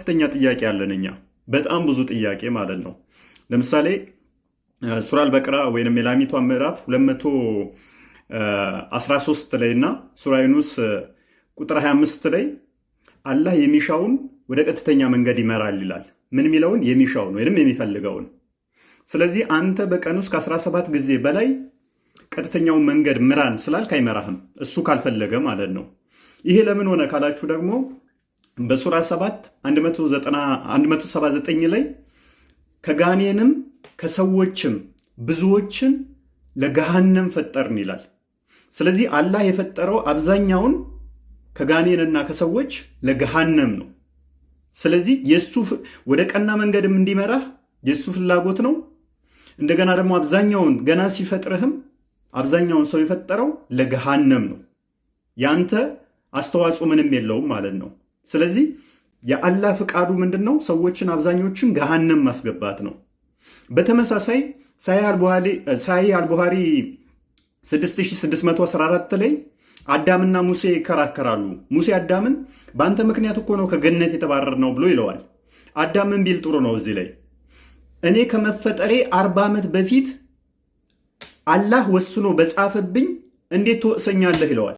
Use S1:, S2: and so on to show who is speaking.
S1: ከፍተኛ ጥያቄ አለን እኛ በጣም ብዙ ጥያቄ ማለት ነው። ለምሳሌ ሱራ አልበቅራ ወይንም የላሚቷ ምዕራፍ 213 ላይ እና ሱራ ዩኑስ ቁጥር 25 ላይ አላህ የሚሻውን ወደ ቀጥተኛ መንገድ ይመራል ይላል። ምን የሚለውን? የሚሻውን ወይንም የሚፈልገውን። ስለዚህ አንተ በቀን ውስጥ ከ17 ጊዜ በላይ ቀጥተኛውን መንገድ ምራን ስላልክ አይመራህም፣ እሱ ካልፈለገ ማለት ነው። ይሄ ለምን ሆነ ካላችሁ ደግሞ በሱራ 7 179 ላይ ከጋኔንም ከሰዎችም ብዙዎችን ለገሃነም ፈጠርን ይላል። ስለዚህ አላህ የፈጠረው አብዛኛውን ከጋኔንና ከሰዎች ለገሃነም ነው። ስለዚህ የሱ ወደ ቀና መንገድም እንዲመራህ የሱ ፍላጎት ነው። እንደገና ደግሞ አብዛኛውን ገና ሲፈጥርህም አብዛኛውን ሰው የፈጠረው ለገሃነም ነው። ያንተ አስተዋጽኦ ምንም የለውም ማለት ነው። ስለዚህ የአላህ ፍቃዱ ምንድን ነው? ሰዎችን አብዛኞችን ገሃነም ማስገባት ነው። በተመሳሳይ ሳሂህ አልቡኻሪ 6614 ላይ አዳምና ሙሴ ይከራከራሉ። ሙሴ አዳምን በአንተ ምክንያት እኮ ነው ከገነት የተባረር ነው ብሎ ይለዋል። አዳምን ቢል ጥሩ ነው እዚህ ላይ እኔ ከመፈጠሬ 40 ዓመት በፊት አላህ ወስኖ በጻፈብኝ እንዴት ትወቅሰኛለህ ይለዋል።